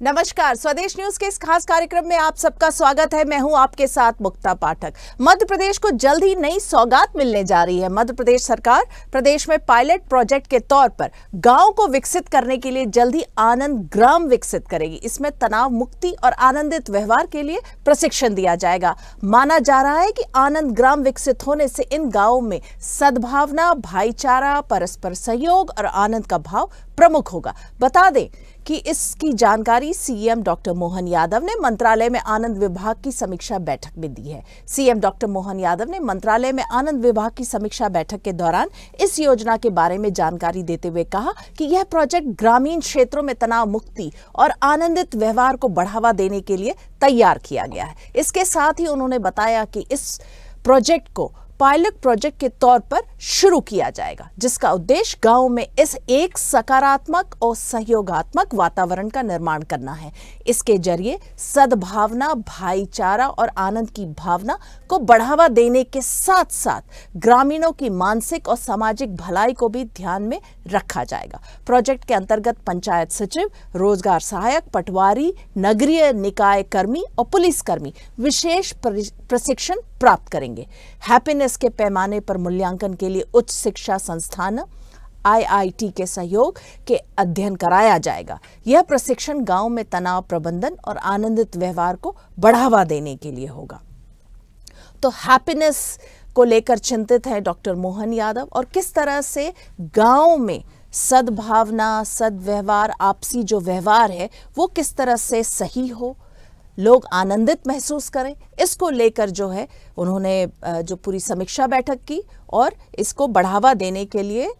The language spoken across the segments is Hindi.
नमस्कार, स्वदेश न्यूज के इस खास कार्यक्रम में आप सबका स्वागत है। मैं हूं आपके साथ मुक्ता पाठक। मध्य प्रदेश को जल्द ही नई सौगात मिलने जा रही है। मध्य प्रदेश सरकार प्रदेश में पायलट प्रोजेक्ट के तौर पर गांव को विकसित करने के लिए जल्द ही आनंद ग्राम विकसित करेगी। इसमें तनाव मुक्ति और आनंदित व्यवहार के लिए प्रशिक्षण दिया जाएगा। माना जा रहा है कि आनंद ग्राम विकसित होने से इन गांवों में सद्भावना, भाईचारा, परस्पर सहयोग और आनंद का भाव प्रमुख होगा। बता दें कि इसकी जानकारी सीएम डॉक्टर मोहन यादव ने मंत्रालय में आनंद विभाग की समीक्षा बैठक में दी है। सीएम डॉक्टर मोहन यादव ने मंत्रालय में आनंद विभाग की समीक्षा बैठक के दौरान इस योजना के बारे में जानकारी देते हुए कहा कि यह प्रोजेक्ट ग्रामीण क्षेत्रों में तनाव मुक्ति और आनंदित व्यवहार को बढ़ावा देने के लिए तैयार किया गया है। इसके साथ ही उन्होंने बताया कि इस प्रोजेक्ट को पायलट प्रोजेक्ट के तौर पर शुरू किया जाएगा, जिसका उद्देश्य गांव में इस एक सकारात्मक और सहयोगात्मक वातावरण का निर्माण करना है। इसके जरिए सद्भावना, भाईचारा और आनंद की भावना को बढ़ावा देने के साथ साथ ग्रामीणों की मानसिक और सामाजिक भलाई को भी ध्यान में रखा जाएगा। प्रोजेक्ट के अंतर्गत पंचायत सचिव, रोजगार सहायक, पटवारी, नगरीय निकाय कर्मी और पुलिसकर्मी विशेष प्रशिक्षण प्राप्त करेंगे। हैप्पीनेस के पैमाने पर मूल्यांकन के लिए उच्च शिक्षा संस्थान आईआईटी के सहयोग के अध्ययन कराया जाएगा। यह प्रशिक्षण गांव में तनाव प्रबंधन और आनंदित व्यवहार को बढ़ावा देने के लिए होगा। तो हैप्पीनेस को लेकर चिंतित है डॉक्टर मोहन यादव और किस तरह से गांव में सद्भावना, सद्व्यवहार, आपसी जो व्यवहार है वो किस तरह से सही हो, लोग आनंदित महसूस करें, इसको लेकर जो है उन्होंने जो पूरी समीक्षा बैठक की और इसको बढ़ावा देने के लिए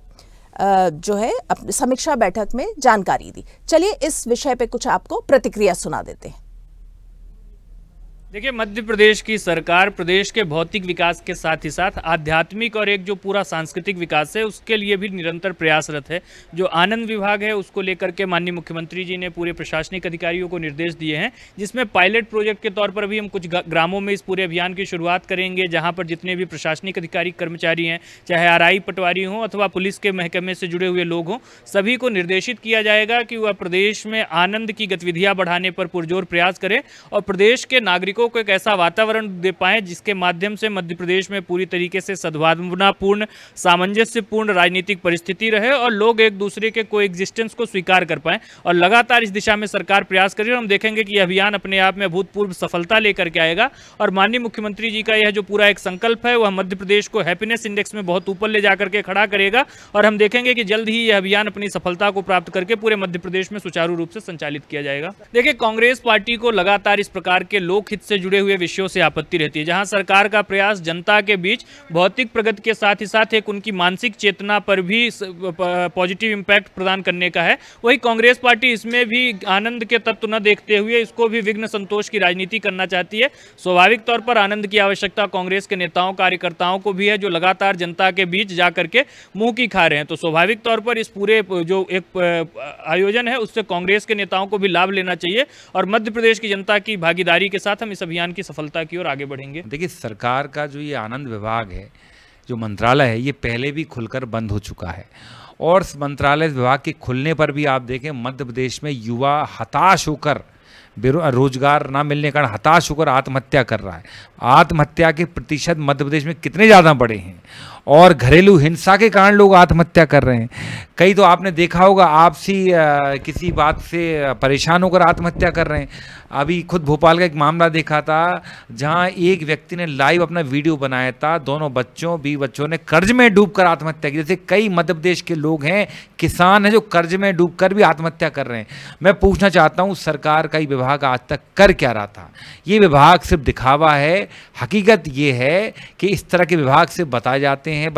जो है समीक्षा बैठक में जानकारी दी। चलिए इस विषय पे कुछ आपको प्रतिक्रिया सुना देते हैं। देखिए, मध्य प्रदेश की सरकार प्रदेश के भौतिक विकास के साथ ही साथ आध्यात्मिक और एक जो पूरा सांस्कृतिक विकास है उसके लिए भी निरंतर प्रयासरत है। जो आनंद विभाग है उसको लेकर के माननीय मुख्यमंत्री जी ने पूरे प्रशासनिक अधिकारियों को निर्देश दिए हैं, जिसमें पायलट प्रोजेक्ट के तौर पर भी हम कुछ ग्रामों में इस पूरे अभियान की शुरुआत करेंगे, जहाँ पर जितने भी प्रशासनिक अधिकारी कर्मचारी हैं, चाहे आरआई पटवारी हों अथवा पुलिस के महकमे से जुड़े हुए लोग हों, सभी को निर्देशित किया जाएगा कि वह प्रदेश में आनंद की गतिविधियाँ बढ़ाने पर पुरजोर प्रयास करें और प्रदेश के नागरिकों को एक ऐसा वातावरण दे पाएं जिसके माध्यम से मध्य प्रदेश में पूरी तरीके से सद्भावनापूर्ण, सामंजस्यपूर्ण राजनीतिक परिस्थिति रहे और लोग एक दूसरे के कोएग्जिस्टेंस को स्वीकार कर पाएं। और लगातार इस दिशा में सरकार प्रयास कर रही है। हम देखेंगे कि यह अभियान अपने आप में अभूतपूर्व सफलता लेकर के आएगा और माननीय मुख्यमंत्री जी का यह जो पूरा एक संकल्प है वह मध्य प्रदेश को हैप्पीनेस इंडेक्स में बहुत ऊपर ले जाकर के खड़ा करेगा और हम देखेंगे कि जल्द ही यह अभियान अपनी सफलता को प्राप्त करके पूरे मध्य प्रदेश में सुचारू रूप से संचालित किया जाएगा। देखिए, कांग्रेस पार्टी को लगातार इस प्रकार के लोकहित से जुड़े हुए विषयों से आपत्ति रहती है, जहां सरकार का प्रयास जनता के बीच भौतिक प्रगति के साथ ही साथ एक उनकी मानसिक चेतना पर भी पॉजिटिव इंपैक्ट प्रदान करने का है। वही कांग्रेस पार्टी इसमें भी आनंद के तत्व न देखते हुए इसको भी विघ्न संतोष की राजनीति करना चाहती है। स्वाभाविक तौर पर आनंद की आवश्यकता कांग्रेस के नेताओं, कार्यकर्ताओं को भी है, जो लगातार जनता के बीच जाकर के मुंह की खा रहे हैं। तो स्वाभाविक तौर पर इस पूरे जो एक आयोजन है उससे कांग्रेस के नेताओं को भी लाभ लेना चाहिए और मध्य प्रदेश की जनता की भागीदारी के साथ हम इस अभियान की सफलता की ओर आगे बढ़ेंगे। देखिए, सरकार का जो ये आनंद विभाग है, जो मंत्रालय है, ये पहले भी खुलकर बंद हो चुका है और मंत्रालय विभाग के खुलने पर भी आप देखें मध्य प्रदेश में युवा हताश होकर, रोजगार ना मिलने के कारण हताश होकर आत्महत्या कर रहा है। आत्महत्या के प्रतिशत मध्य प्रदेश में कितने ज़्यादा बढ़े हैं और घरेलू हिंसा के कारण लोग आत्महत्या कर रहे हैं। कई तो आपने देखा होगा आपसी किसी बात से परेशान होकर आत्महत्या कर रहे हैं। अभी खुद भोपाल का एक मामला देखा था जहां एक व्यक्ति ने लाइव अपना वीडियो बनाया था, दोनों बच्चों ने कर्ज में डूबकर आत्महत्या की। जैसे कई मध्य प्रदेश के लोग हैं, किसान हैं, जो कर्ज में डूबकर भी आत्महत्या कर रहे हैं। मैं पूछना चाहता हूं, सरकार का ये विभाग आज तक कर क्या रहा था? ये विभाग सिर्फ दिखावा है। हकीकत ये है कि इस तरह के विभाग से बनाए जाते हैं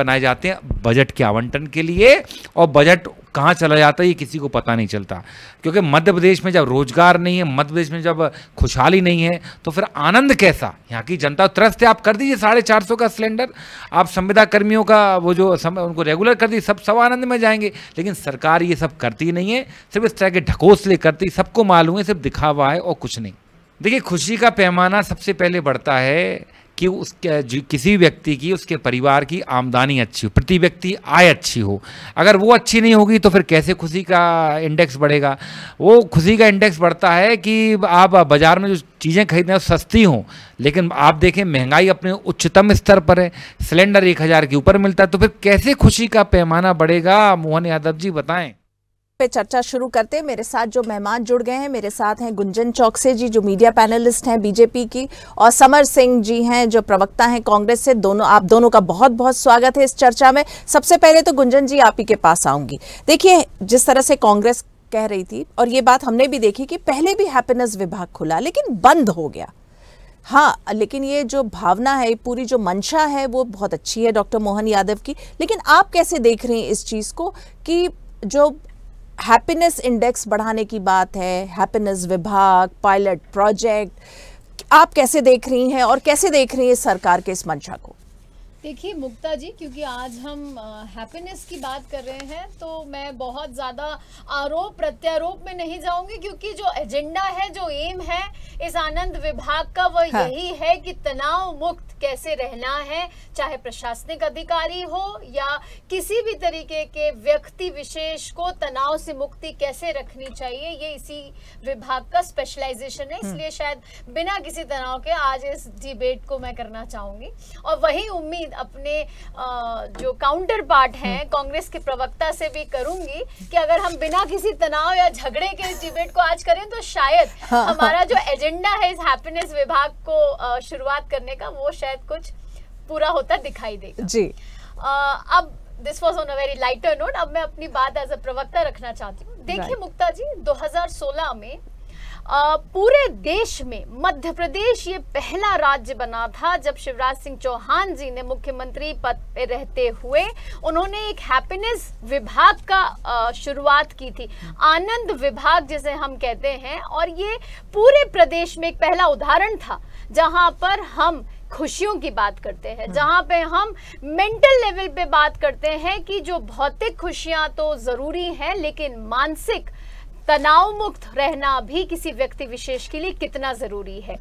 बजट के आवंटन के लिए और बजट कहाँ चला जाता है ये किसी को पता नहीं चलता। क्योंकि मध्य प्रदेश में जब रोजगार नहीं है, मध्य प्रदेश में जब खुशहाली नहीं है, तो फिर आनंद कैसा? यहाँ की जनता त्रस्त है। आप कर दीजिए 450 का सिलेंडर, आप संविदा कर्मियों का वो जो उनको रेगुलर कर दीजिए, सब आनंद में जाएंगे। लेकिन सरकार ये सब करती नहीं है, सिर्फ इस तरह के ढकोसले करती। सबको मालूम है सिर्फ दिखावा है और कुछ नहीं। देखिए, खुशी का पैमाना सबसे पहले बढ़ता है कि उसके किसी व्यक्ति की, उसके परिवार की आमदनी अच्छी हो, प्रति व्यक्ति आय अच्छी हो। अगर वो अच्छी नहीं होगी तो फिर कैसे खुशी का इंडेक्स बढ़ेगा? वो खुशी का इंडेक्स बढ़ता है कि आप बाज़ार में जो चीज़ें खरीदते हैं सस्ती हों, लेकिन आप देखें महंगाई अपने उच्चतम स्तर पर है, सिलेंडर 1000 के ऊपर मिलता है, तो फिर कैसे खुशी का पैमाना बढ़ेगा? मोहन यादव जी बताएं। पे चर्चा शुरू करते हैं। मेरे साथ जो मेहमान जुड़ गए हैं, मेरे साथ हैं गुंजन चौकसे जी जो मीडिया पैनलिस्ट हैं बीजेपी की, और समर सिंह जी हैं जो प्रवक्ता हैं कांग्रेस से। आप दोनों का बहुत बहुत स्वागत है इस चर्चा में। सबसे पहले तो गुंजन जी आप ही के पास आऊंगी। देखिए, जिस तरह से कांग्रेस कह रही थी, और ये बात हमने भी देखी कि पहले भी हैप्पीनेस विभाग खुला लेकिन बंद हो गया। हाँ, लेकिन ये जो भावना है, पूरी जो मंशा है, वो बहुत अच्छी है डॉक्टर मोहन यादव की। लेकिन आप कैसे देख रहे हैं इस चीज को कि जो हैप्पीनेस इंडेक्स बढ़ाने की बात है, हैप्पीनेस विभाग, पायलट प्रोजेक्ट, आप कैसे देख रही हैं और कैसे देख रही हैं सरकार के इस मंशा को? देखिए मुक्ता जी, क्योंकि आज हम हैप्पीनेस की बात कर रहे हैं तो मैं बहुत ज़्यादा आरोप प्रत्यारोप में नहीं जाऊंगी, क्योंकि जो एजेंडा है, जो एम है इस आनंद विभाग का, वो यही है कि तनाव मुक्त कैसे रहना है, चाहे प्रशासनिक अधिकारी हो या किसी भी तरीके के व्यक्ति विशेष को तनाव से मुक्ति कैसे रखनी चाहिए, ये इसी विभाग का स्पेशलाइजेशन है। इसलिए शायद बिना किसी तनाव के आज इस डिबेट को मैं करना चाहूंगी, और वही उम्मीद अपने जो काउंटर पार्ट हैं कांग्रेस के प्रवक्ता से भी करूंगी कि अगर हम बिना किसी तनाव या झगड़े के इस डिबेट को आज करें तो शायद हमारा जो एजेंडा है इस हैप्पीनेस विभाग को शुरुआत करने का, वो शायद कुछ पूरा होता दिखाई देगा जी। अब this was on a very lighter note. अब मैं अपनी बात एज अ प्रवक्ता रखना चाहती हूँ। देखिए मुक्ता जी, 2016 में पूरे देश में मध्य प्रदेश ये पहला राज्य बना था जब शिवराज सिंह चौहान जी ने मुख्यमंत्री पद पे रहते हुए उन्होंने एक हैप्पीनेस विभाग का शुरुआत की थी, आनंद विभाग जिसे हम कहते हैं। और ये पूरे प्रदेश में एक पहला उदाहरण था जहां पर हम खुशियों की बात करते हैं, जहां पे हम मेंटल लेवल पे बात करते हैं कि जो भौतिक खुशियां तो जरूरी हैं, लेकिन मानसिक तनाव मुक्त रहना भी किसी व्यक्ति विशेष के लिए कितना जरूरी है।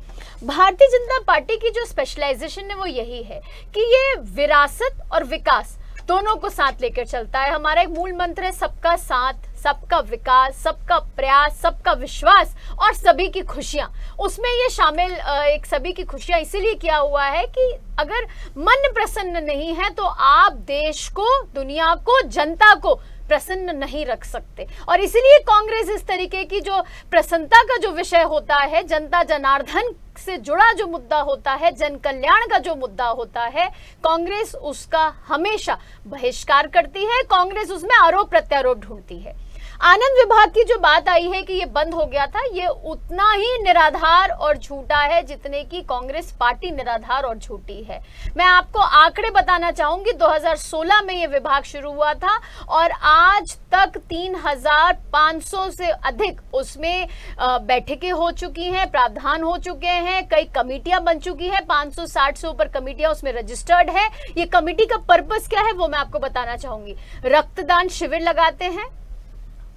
भारतीय जनता पार्टी की जो स्पेशलाइजेशन है वो यही है कि ये विरासत और विकास दोनों को साथ लेकर चलता है। हमारा एक मूल मंत्र है सबका साथ, सबका विकास, सबका प्रयास, सबका विश्वास और सभी की खुशियां। उसमें ये शामिल एक सभी की खुशियां इसीलिए किया हुआ है कि अगर मन प्रसन्न नहीं है तो आप देश को, दुनिया को, जनता को प्रसन्न नहीं रख सकते। और इसीलिए कांग्रेस इस तरीके की जो प्रसन्नता का जो विषय होता है, जनता जनार्दन से जुड़ा जो मुद्दा होता है, जन कल्याण का जो मुद्दा होता है, कांग्रेस उसका हमेशा बहिष्कार करती है, कांग्रेस उसमें आरोप प्रत्यारोप ढूंढती है। आनंद विभाग की जो बात आई है कि ये बंद हो गया था, ये उतना ही निराधार और झूठा है जितने की कांग्रेस पार्टी निराधार और झूठी है। मैं आपको आंकड़े बताना चाहूंगी। 2016 में ये विभाग शुरू हुआ था और आज तक 3500 से अधिक उसमें बैठकें हो चुकी हैं, प्रावधान हो चुके हैं, कई कमेटियां बन चुकी हैं, 560 से ऊपर कमेटियां उसमें रजिस्टर्ड है। ये कमेटी का पर्पस क्या है वो मैं आपको बताना चाहूंगी। रक्तदान शिविर लगाते हैं,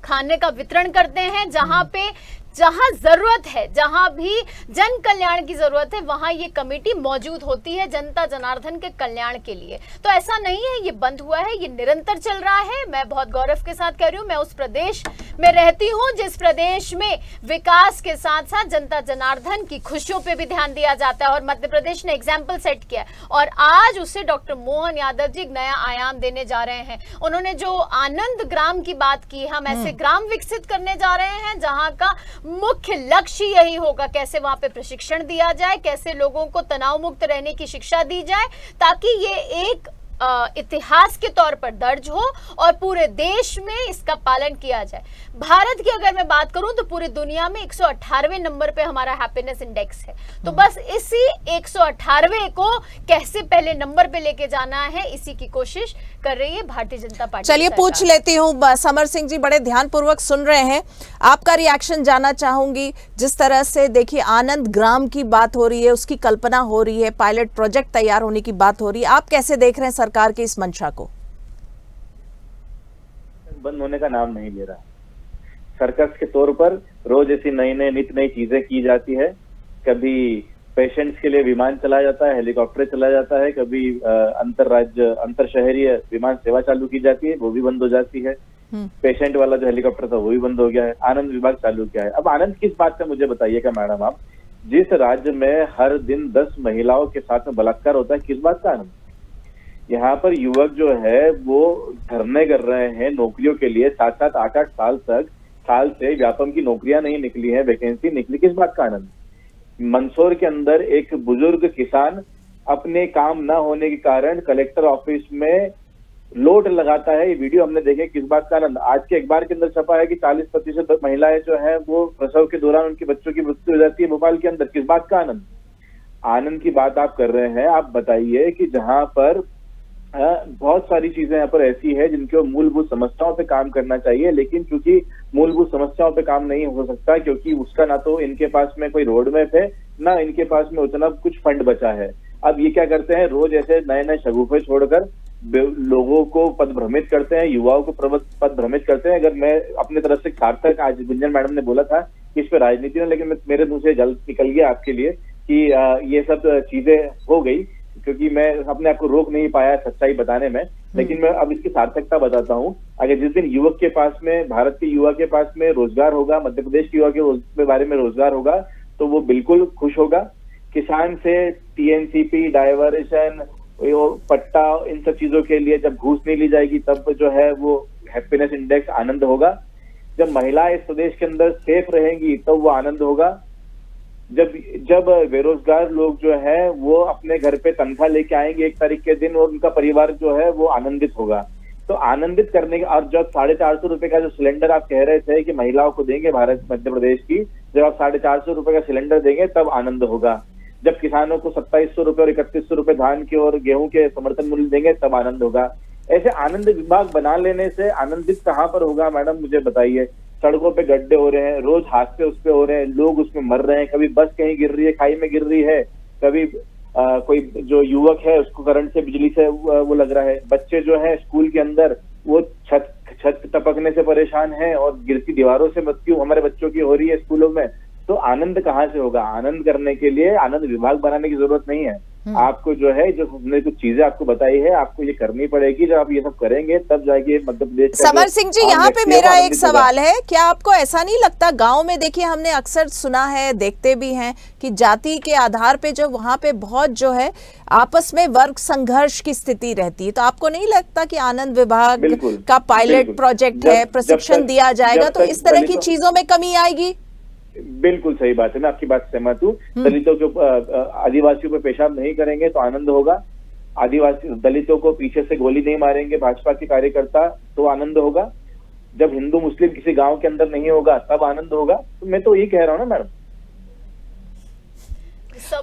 खाने का वितरण करते हैं, जहां जरूरत है, जहां भी जन कल्याण की जरूरत है वहां ये कमेटी मौजूद होती है जनता जनार्दन के कल्याण के लिए। तो ऐसा नहीं है ये बंद हुआ है, ये निरंतर चल रहा है। मैं बहुत गौरव के साथ कह रही हूं, मैं उस प्रदेश में रहती हूं जिस प्रदेश में विकास के साथ साथ जनता जनार्दन की खुशियों पे भी ध्यान दिया जाता है और मध्य प्रदेश ने एग्जाम्पल सेट किया और आज उसे डॉक्टर मोहन यादव जी एक नया आयाम देने जा रहे हैं। उन्होंने जो आनंद ग्राम की बात की, हम ऐसे ग्राम विकसित करने जा रहे हैं जहां का मुख्य लक्ष्य यही होगा कैसे वहां पे प्रशिक्षण दिया जाए, कैसे लोगों को तनाव मुक्त रहने की शिक्षा दी जाए, ताकि ये एक इतिहास के तौर पर दर्ज हो और पूरे देश में इसका पालन किया जाए। भारत की अगर मैं बात करूं तो पूरी दुनिया में 118वें नंबर पे हमारा हैप्पीनेस इंडेक्स है। तो बस इसी 118वें को कैसे पहले नंबर पे लेके जाना है, इसी की कोशिश कर रही है भारतीय जनता पार्टी। चलिए पूछ लेती हूँ, समर सिंह जी बड़े ध्यानपूर्वक सुन रहे हैं, आपका रिएक्शन जानना चाहूंगी। जिस तरह से देखिए आनंद ग्राम की बात हो रही है, उसकी कल्पना हो रही है, पायलट प्रोजेक्ट तैयार होने की बात हो रही है, आप कैसे देख रहे हैं सरकार की इस मंशा को? बंद होने का नाम नहीं ले रहा। सर्कस के तौर पर रोज ऐसी नई नित नई चीजें की जाती है। कभी पेशेंट्स के लिए विमान चलाया जाता है, हेलीकॉप्टर चलाया जाता है, कभी अंतर राज्य अंतर शहरीय विमान सेवा चालू की जाती है, वो भी बंद हो जाती है। पेशेंट वाला जो हेलीकॉप्टर था वो भी बंद हो गया है। आनंद विभाग चालू किया है। अब आनंद किस बात का मुझे बताइएगा मैडम आप, जिस राज्य में हर दिन 10 महिलाओं के साथ में बलात्कार होता है, किस बात का आनंद? यहाँ पर युवक जो है वो धरने कर रहे हैं नौकरियों के लिए, 7-7 8-8 साल से व्यापम की नौकरियां नहीं निकली है, वैकेंसी निकली, किस बात का आनंद? मंदसौर के अंदर एक बुजुर्ग किसान अपने काम न होने के कारण कलेक्टर ऑफिस में लोड लगाता है, ये वीडियो हमने देखे, किस बात का आनंद? आज के अखबार के अंदर छपा है कि 40% महिलाएं जो है वो प्रसव के दौरान उनके बच्चों की मृत्यु हो जाती है भोपाल के अंदर, किस बात का आनंद? आनंद की बात आप कर रहे हैं। आप बताइए कि जहां पर बहुत सारी चीजें यहाँ पर ऐसी है जिनके मूलभूत समस्याओं पे काम करना चाहिए, लेकिन क्योंकि मूलभूत समस्याओं पे काम नहीं हो सकता क्योंकि उसका ना तो इनके पास में कोई रोड मैप है, ना इनके पास में उतना कुछ फंड बचा है। अब ये क्या करते हैं, रोज ऐसे नए नए शगुफे छोड़कर लोगों को पद भ्रमित करते हैं, युवाओं को पद भ्रमित करते हैं। अगर मैं अपनी तरफ से सार्थक, आज गुंजन मैडम ने बोला था कि इस पे राजनीति में, लेकिन मेरे मुंह से जल्द निकल गया आपके लिए कि ये सब चीजें हो गई क्योंकि मैं अपने आप को रोक नहीं पाया सच्चाई बताने में। लेकिन मैं अब इसकी सार्थकता बताता हूँ। अगर जिस दिन युवक के पास में, भारत के युवा के पास में रोजगार होगा, मध्य प्रदेश के युवा के बारे में रोजगार होगा, तो वो बिल्कुल खुश होगा। किसान से टीएनसीपी, डाइवर्शन, पट्टा, इन सब चीजों के लिए जब घूस नहीं ली जाएगी तब जो है वो हैप्पीनेस इंडेक्स आनंद होगा। जब महिलाएं इस प्रदेश के अंदर सेफ रहेंगी तब वो आनंद होगा। जब बेरोजगार लोग जो है वो अपने घर पे तनख्वाह लेके आएंगे 1 तारीख के दिन और उनका परिवार जो है वो आनंदित होगा। तो आनंदित करने का, और जब 450 रुपए का जो सिलेंडर आप कह रहे थे कि महिलाओं को देंगे भारत मध्य प्रदेश की, जब आप 450 रुपए का सिलेंडर देंगे तब आनंद होगा। जब किसानों को 2700 रुपए और 3100 रुपए धान के और गेहूं के समर्थन मूल्य देंगे तब आनंद होगा। ऐसे आनंद विभाग बना लेने से आनंदित कहाँ पर होगा मैडम, मुझे बताइए। सड़कों पे गड्ढे हो रहे हैं, रोज हादसे उस पे हो रहे हैं, लोग उसमें मर रहे हैं, कभी बस कहीं गिर रही है, खाई में गिर रही है, कभी कोई जो युवक है उसको करंट से, बिजली से वो लग रहा है। बच्चे जो है स्कूल के अंदर वो छत टपकने से परेशान है और गिरती दीवारों से मृत्यु हमारे बच्चों की हो रही है स्कूलों में। तो आनंद कहाँ से होगा? आनंद करने के लिए आनंद विभाग बनाने की जरूरत नहीं है। आपको जो है, जो हमने कुछ चीजें आपको बताई है, आपको ये करनी पड़ेगी। जब आप ये सब करेंगे तब जाके मध्य प्रदेश। समर सिंह जी, यहाँ पे मेरा एक सवाल है, क्या आपको ऐसा नहीं लगता, गांव में देखिए हमने अक्सर सुना है, देखते भी हैं कि जाति के आधार पे जो वहां पे बहुत जो है आपस में वर्ग संघर्ष की स्थिति रहती है, तो आपको नहीं लगता कि आनंद विभाग का पायलट प्रोजेक्ट है, प्रशिक्षण दिया जाएगा तो इस तरह की चीजों में कमी आएगी? बिल्कुल सही बात है, मैं आपकी बात से सहमत हूँ। दलितों के आदिवासियों पे पेशाब नहीं करेंगे तो आनंद होगा। आदिवासी दलितों को पीछे से गोली नहीं मारेंगे भाजपा के कार्यकर्ता तो आनंद होगा। जब हिंदू मुस्लिम किसी गांव के अंदर नहीं होगा तब आनंद होगा। तो मैं तो ये कह रहा हूँ ना मैडम।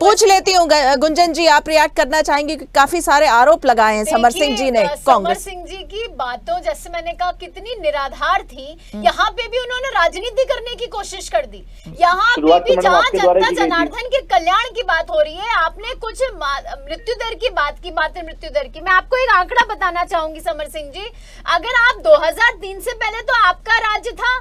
पूछ लेती हूँ गुंजन जी, आप रिएक्ट करना चाहेंगे? काफी सारे आरोप लगाए हैं समर सिंह जी ने। समर सिंह जी की बातों, जैसे मैंने कहा, कितनी निराधार थी। यहाँ पे भी उन्होंने राजनीति करने की कोशिश कर दी। यहाँ पे भी जहाँ जनता जनार्दन के कल्याण की बात हो रही है, आपने कुछ मृत्यु दर की बात की, मातृ मृत्यु दर की। मैं आपको एक आंकड़ा बताना चाहूंगी समर सिंह जी। अगर आप 2003 से पहले तो आपका राज्य था,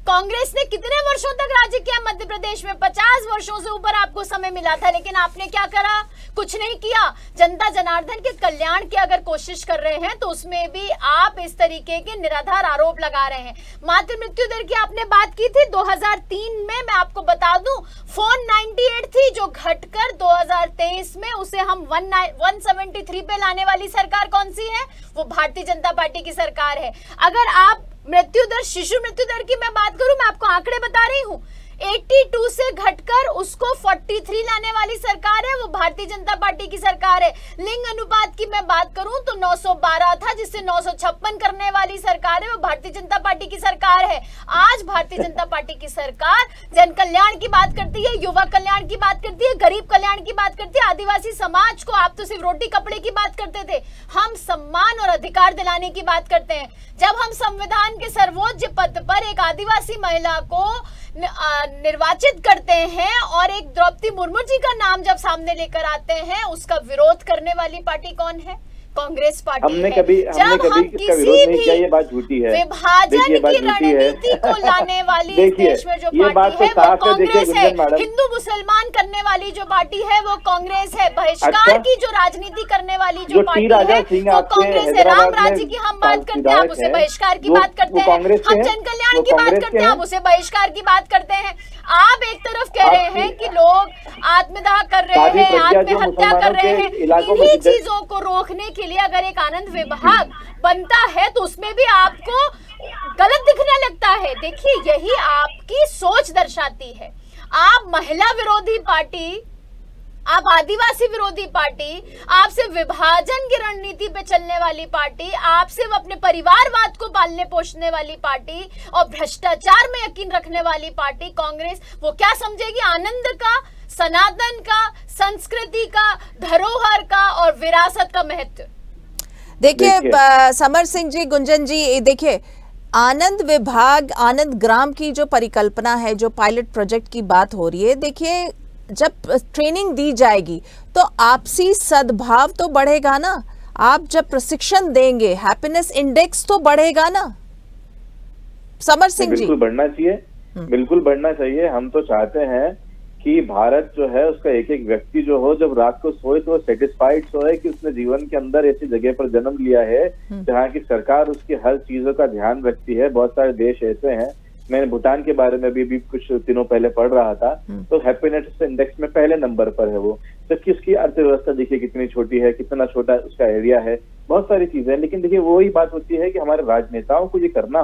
कांग्रेस ने कितने वर्षों तक राज्य किया मध्य प्रदेश में? 50 वर्षों से ऊपर आपको समय मिला था, लेकिन आपने क्या करा? कुछ नहीं किया। जनता जनार्दन के कल्याण की अगर कोशिश कर रहे हैं तो उसमें भी आप इस तरीके के निराधार आरोप लगा रहे हैं। मातृ मृत्यु दर की आपने बात की थी 2003 में, मैं आपको बता दूं 498 थी, जो घटकर 2023 में उसे हम 173 पे लाने वाली सरकार कौन सी है? वो भारतीय जनता पार्टी की सरकार है। अगर आप मृत्यु दर, शिशु मृत्यु दर की मैं बात करूं, मैं आपको आंकड़े बता रही हूं, 82 से घटकर उसको 43 लाने वाली सरकार है, वो भारतीय जनता पार्टी की सरकार है। लिंग अनुपात की मैं बात करूं तो 912 था, जिससे 956 करने वाली सरकार है, वो भारतीय जनता पार्टी की सरकार है। आज भारतीय जनता पार्टी की सरकार जन कल्याण की बात करती है, युवा कल्याण की बात करती है, गरीब कल्याण की बात करती है, आदिवासी समाज को आप तो सिर्फ रोटी कपड़े की बात करते थे, हम सम्मान और अधिकार दिलाने की बात करते हैं। जब हम संविधान के सर्वोच्च पद पर एक आदिवासी महिला को निर्वाचित करते हैं और एक द्रौपदी मुर्मू जी का नाम जब सामने लेकर आते हैं, उसका विरोध करने वाली पार्टी कौन है? कांग्रेस पार्टी हमने है। कभी जब हम इसका विरोध नहीं किया, ये बात झूठी है। विभाजन की रणनीति को लाने वाली इस देश में जो पार्टी है वो कांग्रेस है। हिंदू मुसलमान करने वाली जो पार्टी है वो कांग्रेस है। बहिष्कार की जो राजनीति करने वाली जो पार्टी है वो कांग्रेस है। राम राज्य की हम बात करते हैं, आप उसे बहिष्कार की बात करते हैं। हम जन कल्याण की बात करते हैं, आप उसे बहिष्कार की बात करते हैं। आप एक तरफ कह रहे हैं कि लोग आत्मदाह कर रहे हैं, आत्महत्या कर रहे हैं। इन्हीं चीजों को रोकने के लिए अगर एक आनंद विभाग बनता है तो उसमें भी आपको गलत दिखने लगता है। देखिए, यही आपकी सोच दर्शाती है। आप महिला विरोधी पार्टी, आप आदिवासी विरोधी पार्टी, आप सिर्फ विभाजन की रणनीति पे चलने वाली पार्टी, आप सिर्फ अपने परिवारवाद को पालने पोषने वाली पार्टी और भ्रष्टाचार में यकीन रखने वाली पार्टी कांग्रेस, वो क्या समझेगी आनंद का, सनातन का, संस्कृति का, धरोहर का और विरासत का महत्व। देखिए समर सिंह जी, गुंजन जी, देखिए आनंद विभाग, आनंद ग्राम की जो परिकल्पना है, जो पायलट प्रोजेक्ट की बात हो रही है, देखिए जब ट्रेनिंग दी जाएगी तो आपसी सद्भाव तो बढ़ेगा ना। आप जब प्रशिक्षण देंगे, हैप्पीनेस इंडेक्स तो बढ़ेगा ना। समर सिंह जी, बिल्कुल बढ़ना चाहिए, बिल्कुल बढ़ना चाहिए। हम तो चाहते हैं कि भारत जो है उसका एक एक व्यक्ति जो हो, जब रात को सोए तो वो सेटिस्फाइड सोए कि उसने जीवन के अंदर ऐसी जगह पर जन्म लिया है जहाँ की सरकार उसकी हर चीजों का ध्यान रखती है। बहुत सारे देश ऐसे हैं, मैंने भूटान के बारे में भी कुछ दिनों पहले पढ़ रहा था, तो हैप्पीनेस इंडेक्स में पहले नंबर पर है वो। तो किसकी अर्थव्यवस्था देखिए कितनी छोटी है, कितना छोटा उसका एरिया है, बहुत सारी चीजें हैं। लेकिन देखिए वही बात होती है कि हमारे राजनेताओं को ये करना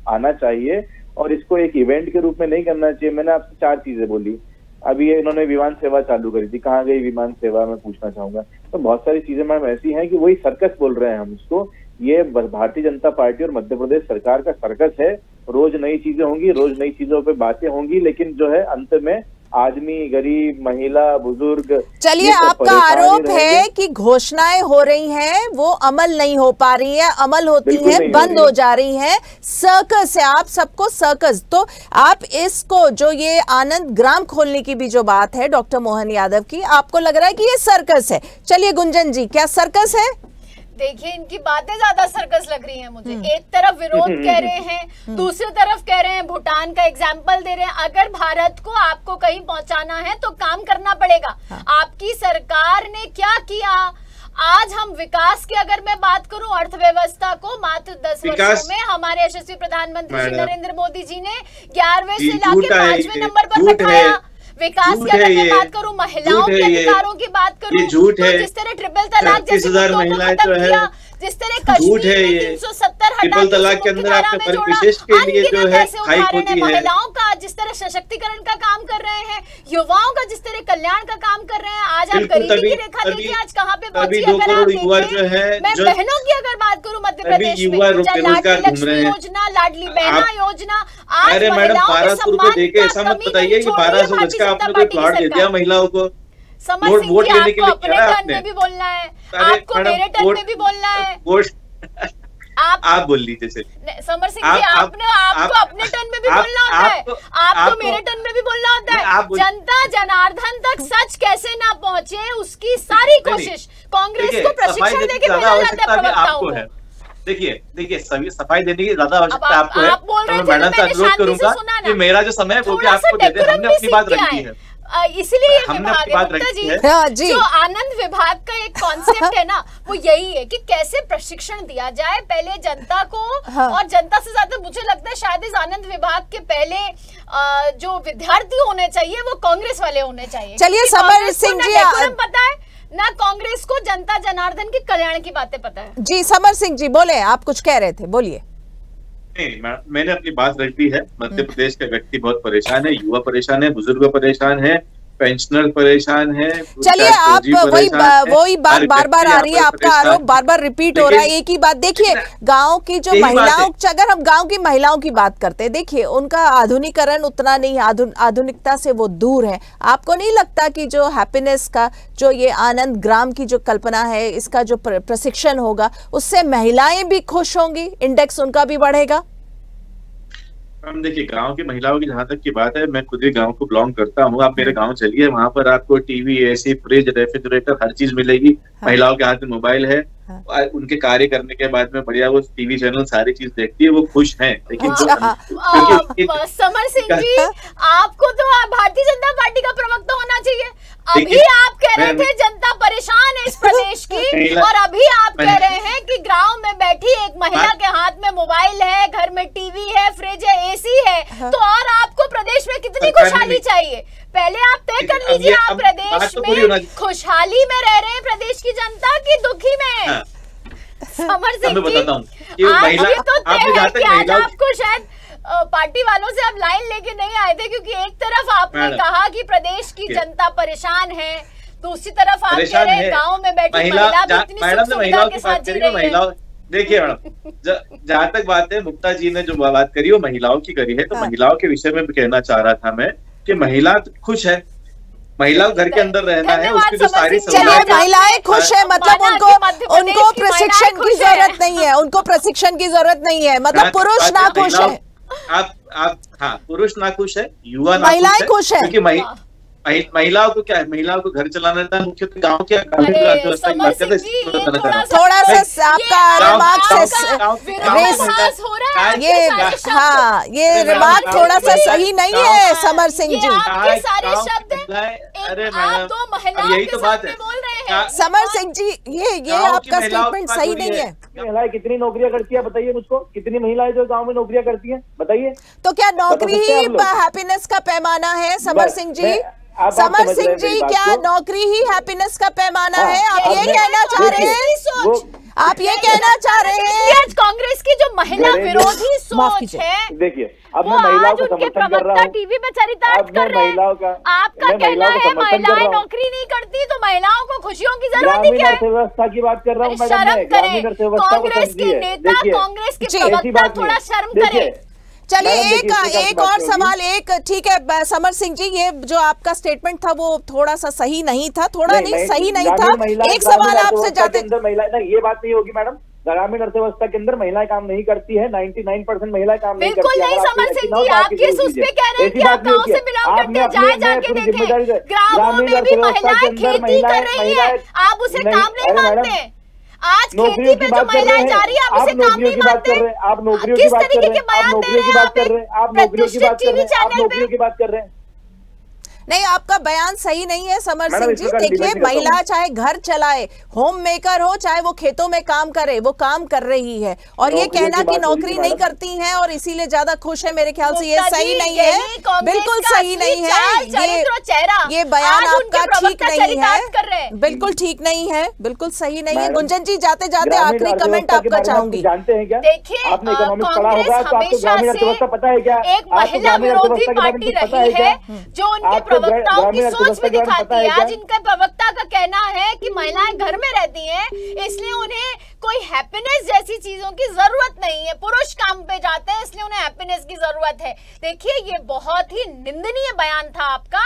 आना चाहिए और इसको एक इवेंट के रूप में नहीं करना चाहिए। मैंने आपसे 4 चीजें बोली, अभी इन्होंने विमान सेवा चालू करी थी, कहाँ गई विमान सेवा, मैं पूछना चाहूंगा। तो बहुत सारी चीजें मैम ऐसी हैं कि वही सर्कस बोल रहे हैं हम इसको। ये भारतीय जनता पार्टी और मध्य प्रदेश सरकार का सर्कस है। रोज नई चीजें होंगी, रोज नई चीजों पे बातें होंगी, लेकिन जो है अंत में आदमी, गरीब, महिला, बुजुर्ग। चलिए, आपका आरोप है कि घोषणाएं हो रही हैं, वो अमल नहीं हो पा रही है, अमल होती है बंद हो जा रही है। सर्कस है, आप सबको सर्कस। तो आप इसको, जो ये आनंद ग्राम खोलने की भी जो बात है डॉक्टर मोहन यादव की, आपको लग रहा है कि ये सर्कस है। चलिए गुंजन जी, क्या सर्कस है? देखिए, इनकी बातें ज्यादा सर्कस लग रही हैं मुझे। एक तरफ विरोध कह रहे हैं, दूसरी तरफ कह रहे हैं, भूटान का एग्जाम्पल दे रहे हैं। अगर भारत को आपको कहीं पहुंचाना है तो काम करना पड़ेगा। आपकी सरकार ने क्या किया? आज हम विकास की अगर मैं बात करूं, अर्थव्यवस्था को मात्र 10 वर्षों में हमारे यशस्वी प्रधानमंत्री श्री नरेंद्र मोदी जी ने 11वें से लाके 5वें नंबर पर बैठाया। विकास की अगर मैं बात करूं, महिलाओं के अधिकारों की बात करूं, तो जिस तरह ट्रिपल तलाक जैसे मुद्दों को खत्म किया, जिस तरह कश्मीर में 370 हटा तलाक के अंदर आपने परिशिष्ट के लिए जो है हाइक होती है, महिलाओं का जिस तरह सशक्तिकरण का काम कर रहे हैं, युवाओं का जिस तरह कल्याण का काम कर रहे हैं। आज आप गरीबी की रेखा देखिए आज कहाँ पे पहुंची। अगर आप देखें, मैं बहनों की अगर बात करूं मध्य प्रदेश में, लाडली लक्ष्मी योजना, लाडली बहना योजना, आज महिलाओं के सम्मान का ऐसा मत बताइए कि 1200 गज का आपने कोई प्लॉट दे दिया महिलाओं को। समर सिंह जी, आपको अपने टर्न में भी बोलना है, आपको मेरे टर्न में भी बोलना है। आप बोल लीजिए। समर सिंह जी, आपको अपने टर्न में भी बोलना होता है, आपको मेरे टर्न में भी बोलना होता है। जनता जनार्दन तक सच कैसे ना पहुंचे, उसकी सारी कोशिश कांग्रेस को प्रशिक्षण देके भेजा जाता है प्रवक्ताओं को। देखिए सफाई देने की ज्यादा आवश्यकता आपको है। तो मैं मैडम से अनुरोध करूंगा कि मेरा जो समय है वो भी आपको दे दे। हमने अपनी बात रखी है, इसलिए ये विभाग है मुक्ता जी, जो आनंद विभाग का एक कॉन्सेप्ट है ना, वो यही है कि कैसे प्रशिक्षण दिया जाए पहले जनता को। और जनता से ज्यादा मुझे लगता है शायद इस आनंद विभाग के पहले जो विद्यार्थी होने चाहिए वो कांग्रेस वाले होने चाहिए। चलिए समर सिंह जी, पता है ना कांग्रेस को जनता जनार्दन के कल्याण की बातें पता है। जी समर सिंह जी बोले, आप कुछ कह रहे थे, बोलिए। नहीं, मैंने अपनी बात रख दी है। मध्य प्रदेश के व्यक्ति बहुत परेशान है, युवा परेशान है, बुजुर्ग परेशान है, पेंशनर परेशान है। चलिए, आप वही बात बार बार आ रही है, आपका आरोप बार बार रिपीट हो रहा है, एक ही बात। देखिए, गांव की जो महिलाओं, अगर हम गांव की महिलाओं की बात करते हैं, देखिए उनका आधुनिकीकरण उतना नहीं, आधुनिकता से वो दूर है। आपको नहीं लगता कि जो हैप्पीनेस का, जो ये आनंद ग्राम की जो कल्पना है, इसका जो प्रशिक्षण होगा, उससे महिलाएं भी खुश होंगी, इंडेक्स उनका भी बढ़ेगा? हम देखिए, गांव की महिलाओं की जहां तक की बात है, मैं खुद ही गांव को बिलोंग करता हूँ। आप मेरे गांव चलिए, वहां पर आपको टीवी, एसी, फ्रिज, रेफ्रिजरेटर हर चीज मिलेगी। हाँ। महिलाओं के हाथ में मोबाइल है। हाँ। उनके कार्य करने के बाद में बढ़िया वो टीवी चैनल सारी चीज देखती है, वो खुश हैं। लेकिन समर सिंह जी, आपको तो भारतीय जनता पार्टी का प्रवक्ता होना चाहिए। अभी आप कह रहे थे जनता परेशान है इस प्रदेश की, और अभी आप कह रहे हैं कि गांव में बैठी एक महिला के हाथ में मोबाइल है, घर में टीवी है, फ्रिज है, एसी है, तो और आपको प्रदेश में कितनी खुशहाली चाहिए? पहले आप तय कर लीजिए, आप प्रदेश में खुशहाली में रह रहे हैं प्रदेश की जनता की दुखी में? समर सिंह जी, ये तो तय है कि आज आपको शायद पार्टी वालों से आप लाइन लेके नहीं आए थे, क्योंकि एक तरफ आपने कहा कि प्रदेश की जनता परेशान है, दूसरी तरफ आप कह रहे हैं गांव में बैठी महिला भी इतनी सुख सुविधा के साथ जी रही है। देखिए मैडम, जहाँ तक बात है, मुक्ता जी ने जो बात करी वो महिलाओं की करी है, तो महिलाओं के विषय में भी कहना चाह रहा था मैं कि महिला खुश है, महिला घर के अंदर रहना है, उसकी जो सारी महिलाएं खुश है, मतलब उनको प्रशिक्षण की जरूरत नहीं है, उनको प्रशिक्षण की जरूरत नहीं है, मतलब पुरुष ना खुश है। आप हाँ, पुरुष ना खुश है, युवा ना महिलाएं खुश है, क्योंकि महिलाओं को क्या है, महिलाओं को घर चलाना था, मुख्य गाँव के थोड़ा सा आपका रिमार्क ये हाँ, ये रिमार्क थोड़ा सा सही नहीं है समर सिंह जी। सारे शब्द यही तो बात है समर सिंह जी, ये आपका स्टेटमेंट सही नहीं है। महिलाएं कितनी नौकरियां करती है बताइए मुझको, कितनी महिलाएं जो गांव में नौकरियां करती हैं बताइए? तो क्या नौकरी ही हैप्पीनेस का पैमाना है समर सिंह जी? समर सिंह जी, क्या नौकरी ही हैप्पीनेस का पैमाना है? आप ये कहना चाह रहे हैं? आप ये कहना चाह रहे हैं आज कांग्रेस की जो महिला विरोधी सोच है, देखिए अब मैं महिलाओं को समर्थन कर रहा हूं, टीवी में चरितार्थ कर रहे हैं। आपका कहना है महिलाएं नौकरी नहीं करती तो महिलाओं को खुशियों की जरूरत ही क्या है? अर्थव्यवस्था की बात कर रहा हूँ, शर्म करें, कांग्रेस के नेता, कांग्रेस के प्रवक्ता थोड़ा शर्म करें। चलिए एक और सवाल, एक ठीक है समर सिंह जी, ये जो आपका स्टेटमेंट था वो थोड़ा सा सही नहीं था, थोड़ा नहीं सही नहीं था। एक सवाल आपसे जाते, ये बात नहीं होगी मैडम, ग्रामीण अर्थव्यवस्था के अंदर महिलाएं काम नहीं करती है, 99% महिलाएं काम नहीं करती है। बिल्कुल नहीं समर सिंह जी, आप किस उस पे कह रहे हैं कि आप गांव से बिलोंग करते हैं? जाके देखें, ग्रामों में भी महिलाएं खेती कर रही है, आप उसे काम नहीं मानते? आज खेती पे जो महिलाएं जा रही है, आप उसे काम नहीं मानते? आप नौकरियों की बात कर रहे हैं, आप नौकरियों की बात कर रहे हैं, आप नौकरियों की बात कर रहे हैं, आप नौकरियों की बात कर रहे हैं। नहीं, आपका बयान सही नहीं है समर सिंह जी। देखिए, महिला चाहे घर चलाए, होम मेकर हो, चाहे वो खेतों में काम करे, वो काम कर रही है, और ये कहना कि नौकरी नहीं करती हैं और इसीलिए ज्यादा खुश है, मेरे ख्याल से ये सही नहीं है, बिल्कुल सही नहीं है। ये बयान आपका ठीक नहीं है, बिल्कुल ठीक नहीं है, बिल्कुल सही नहीं है। गुंजन जी, जाते जाते आखिरी कमेंट आपका चाहूंगी। जानते हैं क्या? देखिए, कांग्रेस हमेशा से पता है क्या, एक महिला विरोधी पार्टी रही है जो उनके प्रवक्ताओं की सोच भी दिखाती है। आज इनका प्रवक्ता का कहना है कि महिलाएं घर में रहती हैं, इसलिए उन्हें कोई हैप्पीनेस जैसी चीजों की जरूरत नहीं है, पुरुष काम पे जाते हैं इसलिए उन्हें हैप्पीनेस की जरूरत है। देखिए, ये बहुत ही निंदनीय बयान था आपका।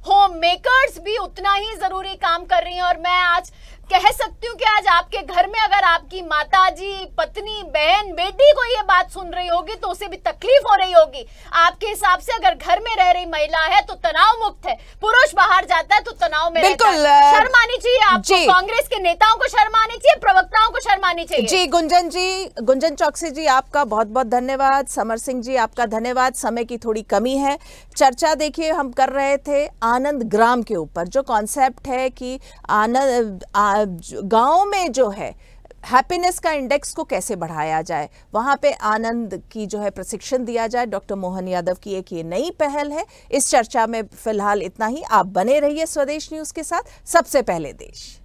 होम मेकर्स भी उतना ही जरूरी काम कर रही हैं, और मैं आज कह सकती हूँ कि आज आपके घर में अगर आपकी माताजी, पत्नी, बहन, बेटी को ये बात सुन रही होगी तो उसे भी तकलीफ हो रही होगी। आपके हिसाब से अगर घर में रह रही महिला है तो तनाव मुक्त है, पुरुष बाहर जाता है तो तनाव में रहता है। शर्म आनी चाहिए आपको, कांग्रेस के नेताओं को शर्म आनी चाहिए, प्रवक्ताओं को शर्म आनी चाहिए। जी, गुंजन चौकसी जी, आपका बहुत बहुत धन्यवाद। समर सिंह जी, आपका धन्यवाद। समय की थोड़ी कमी है। चर्चा देखिए हम कर रहे थे आनंद ग्राम के ऊपर, जो कॉन्सेप्ट है कि गांव में जो है हैप्पीनेस का इंडेक्स को कैसे बढ़ाया जाए, वहां पे आनंद की जो है प्रशिक्षण दिया जाए। डॉक्टर मोहन यादव की एक ये नई पहल है। इस चर्चा में फिलहाल इतना ही। आप बने रहिए स्वदेश न्यूज के साथ, सबसे पहले देश।